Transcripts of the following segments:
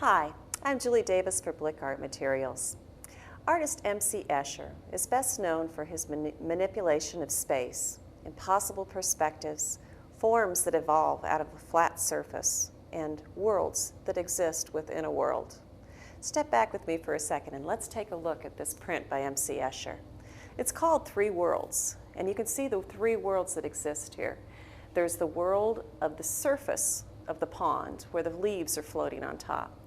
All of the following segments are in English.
Hi, I'm Julie Davis for Blick Art Materials. Artist M.C. Escher is best known for his manipulation of space, impossible perspectives, forms that evolve out of a flat surface, and worlds that exist within a world. Step back with me for a second and let's take a look at this print by M.C. Escher. It's called Three Worlds, and you can see the three worlds that exist here. There's the world of the surface of the pond, where the leaves are floating on top.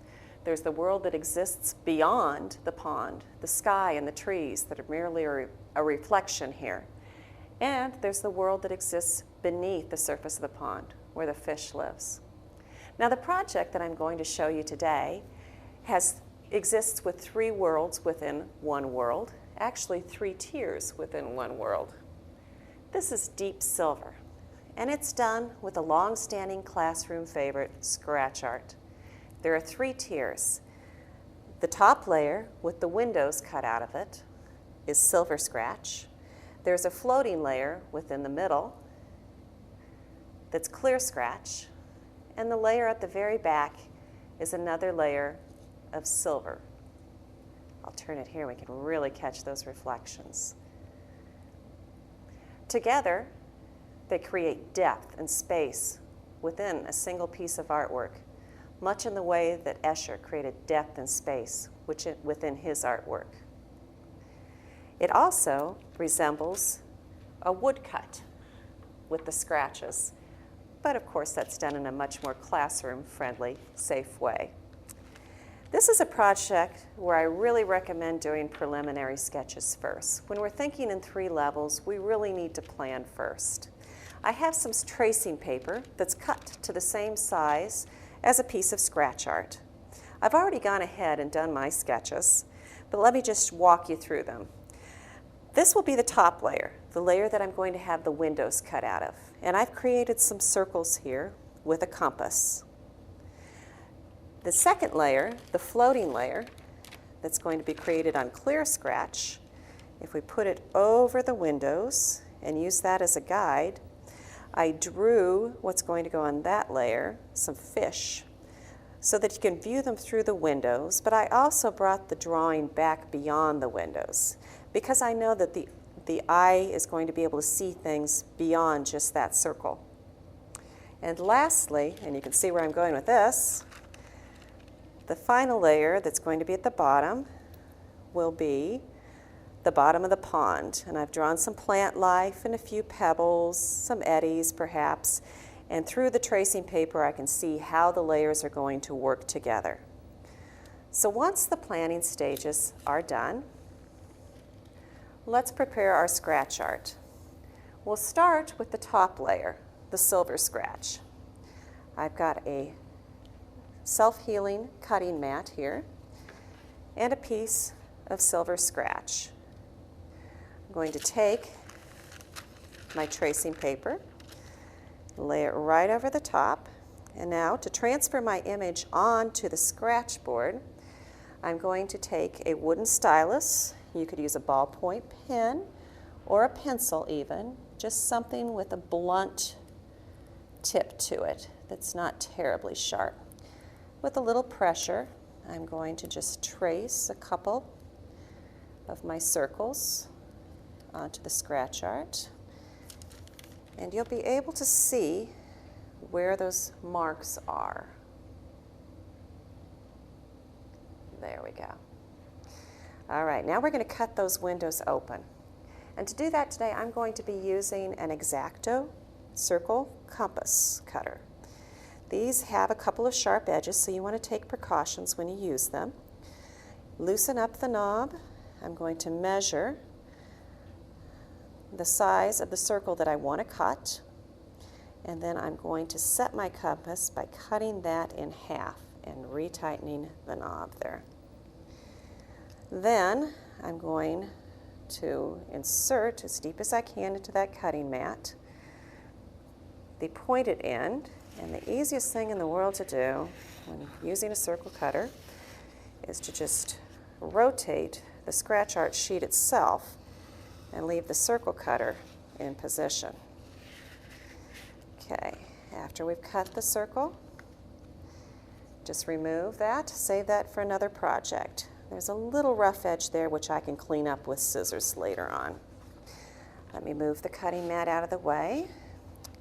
There's the world that exists beyond the pond, the sky and the trees that are merely a reflection here. And there's the world that exists beneath the surface of the pond, where the fish lives. Now the project that I'm going to show you today exists with three worlds within one world, actually three tiers within one world. This is deep silver, and it's done with a long-standing classroom favorite, scratch art. There are three tiers. The top layer, with the windows cut out of it, is silver scratch. There's a floating layer within the middle that's clear scratch, and the layer at the very back is another layer of silver. I'll turn it here, we can really catch those reflections. Together, they create depth and space within a single piece of artwork, much in the way that Escher created depth and space within his artwork. It also resembles a woodcut with the scratches, but of course that's done in a much more classroom-friendly, safe way. This is a project where I really recommend doing preliminary sketches first. When we're thinking in three levels, we really need to plan first. I have some tracing paper that's cut to the same size as a piece of scratch art. I've already gone ahead and done my sketches, but let me just walk you through them. This will be the top layer, the layer that I'm going to have the windows cut out of. And I've created some circles here with a compass. The second layer, the floating layer, that's going to be created on clear scratch, if we put it over the windows and use that as a guide, I drew what's going to go on that layer, some fish, so that you can view them through the windows, but I also brought the drawing back beyond the windows because I know that the eye is going to be able to see things beyond just that circle. And lastly, and you can see where I'm going with this, the final layer that's going to be at the bottom will be the bottom of the pond. And I've drawn some plant life and a few pebbles, some eddies perhaps, and through the tracing paper I can see how the layers are going to work together. So once the planning stages are done, let's prepare our scratch art. We'll start with the top layer, the silver scratch. I've got a self-healing cutting mat here and a piece of silver scratch. I'm going to take my tracing paper, lay it right over the top, and now to transfer my image onto the scratch board, I'm going to take a wooden stylus. You could use a ballpoint pen or a pencil even, just something with a blunt tip to it that's not terribly sharp. With a little pressure, I'm going to just trace a couple of my circles onto the scratch art. And you'll be able to see where those marks are. There we go. All right, now we're going to cut those windows open. And to do that today, I'm going to be using an X-Acto circle compass cutter. These have a couple of sharp edges, so you want to take precautions when you use them. Loosen up the knob. I'm going to measure the size of the circle that I want to cut, and then I'm going to set my compass by cutting that in half and retightening the knob there. Then I'm going to insert as deep as I can into that cutting mat the pointed end. And the easiest thing in the world to do when using a circle cutter is to just rotate the scratch art sheet itself and leave the circle cutter in position. Okay, after we've cut the circle, Just remove that, save that for another project. There's a little rough edge there which I can clean up with scissors later on. Let me move the cutting mat out of the way.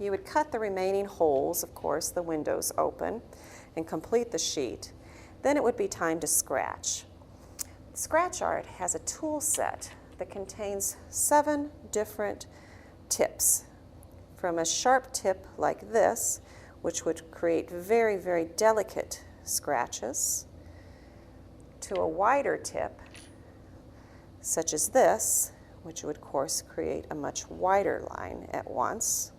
You would cut the remaining holes, of course, the windows open, and complete the sheet. Then it would be time to scratch. Scratch Art has a tool set that contains 7 different tips, from a sharp tip like this, which would create very, very delicate scratches, to a wider tip, such as this, which would, of course, create a much wider line at once.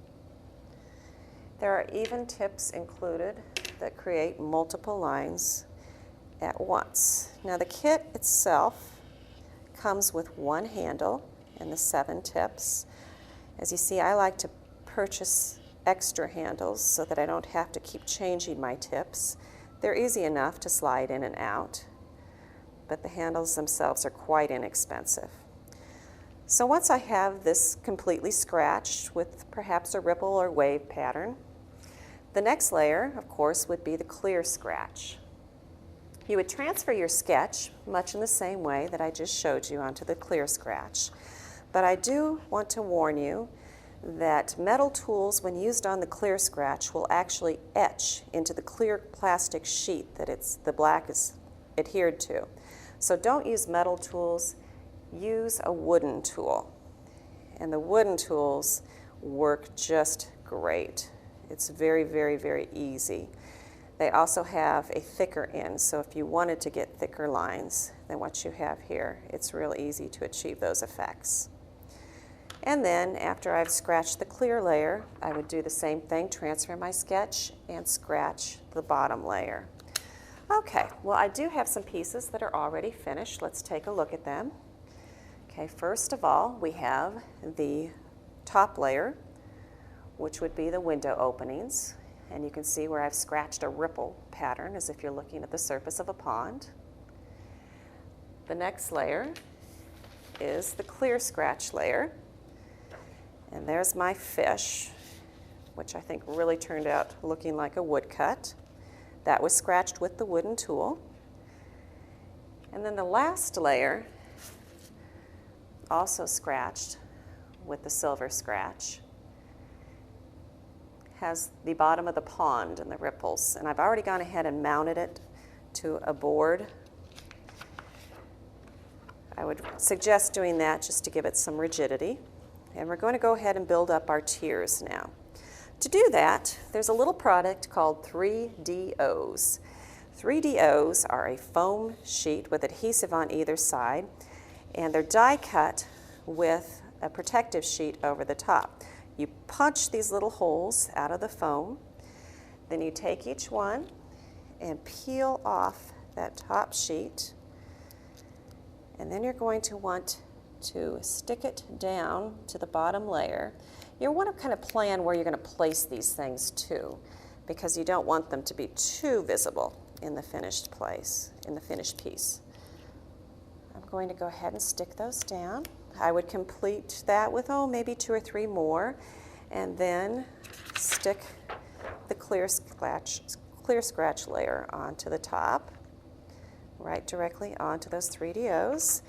There are even tips included that create multiple lines at once. Now, the kit itself comes with one handle and the 7 tips. As you see, I like to purchase extra handles so that I don't have to keep changing my tips. They're easy enough to slide in and out, but the handles themselves are quite inexpensive. So once I have this completely scratched with perhaps a ripple or wave pattern, the next layer, of course, would be the clear scratch. You would transfer your sketch much in the same way that I just showed you onto the clear scratch. But I do want to warn you that metal tools, when used on the clear scratch, will actually etch into the clear plastic sheet that the black is adhered to. So don't use metal tools, use a wooden tool. And the wooden tools work just great. It's very, very, very easy. They also have a thicker end, so if you wanted to get thicker lines than what you have here, it's real easy to achieve those effects. And then after I've scratched the clear layer, I would do the same thing, transfer my sketch and scratch the bottom layer. Okay, well, I do have some pieces that are already finished. Let's take a look at them. Okay, first of all, we have the top layer, which would be the window openings. And you can see where I've scratched a ripple pattern as if you're looking at the surface of a pond. The next layer is the clear scratch layer. And there's my fish, which I think really turned out looking like a woodcut. That was scratched with the wooden tool. And then the last layer, also scratched with the silver scratch, has the bottom of the pond and the ripples. And I've already gone ahead and mounted it to a board. I would suggest doing that just to give it some rigidity. And we're going to go ahead and build up our tiers now. To do that, there's a little product called 3DOs. 3DOs are a foam sheet with adhesive on either side, and they're die cut with a protective sheet over the top. You punch these little holes out of the foam, then you take each one and peel off that top sheet, and then you're going to want to stick it down to the bottom layer. You want to kind of plan where you're going to place these things too, because you don't want them to be too visible in the finished place, in the finished piece. I'm going to go ahead and stick those down. I would complete that with, maybe 2 or 3 more, and then stick the clear scratch layer onto the top, right directly onto those 3DOs.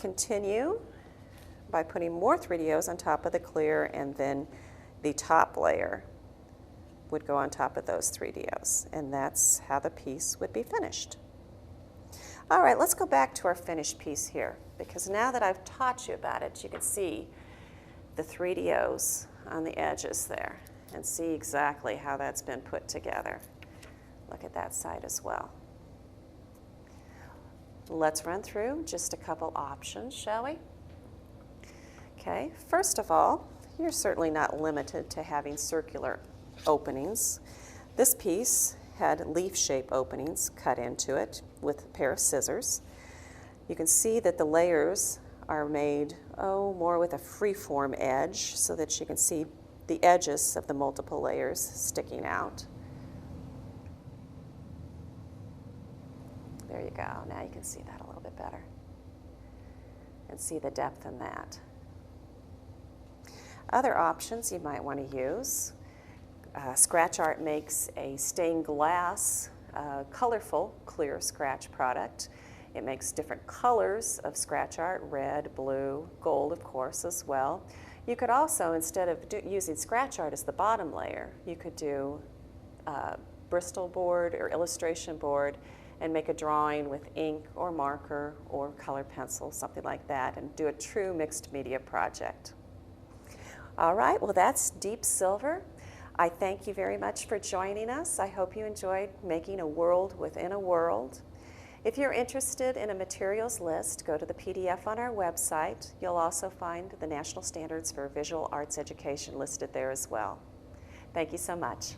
Continue by putting more 3DOs on top of the clear, and then the top layer would go on top of those 3DOs, and that's how the piece would be finished. All right, let's go back to our finished piece here, because now that I've taught you about it, you can see the 3DOs on the edges there and see exactly how that's been put together. Look at that side as well. Let's run through just a couple options, shall we? Okay, first of all, you're certainly not limited to having circular openings. This piece had leaf-shape openings cut into it with a pair of scissors. You can see that the layers are made, more with a free-form edge so that you can see the edges of the multiple layers sticking out. There you go. Now you can see that a little bit better and see the depth in that. Other options you might want to use. Scratch Art makes a stained glass a colorful, clear scratch product. It makes different colors of scratch art, red, blue, gold, of course, as well. You could also, instead of using scratch art as the bottom layer, you could do Bristol board or illustration board and make a drawing with ink or marker or color pencil, something like that, and do a true mixed media project. All right, well, that's Deep Silver. I thank you very much for joining us. I hope you enjoyed making a world within a world. If you're interested in a materials list, go to the PDF on our website. You'll also find the National Standards for Visual Arts Education listed there as well. Thank you so much.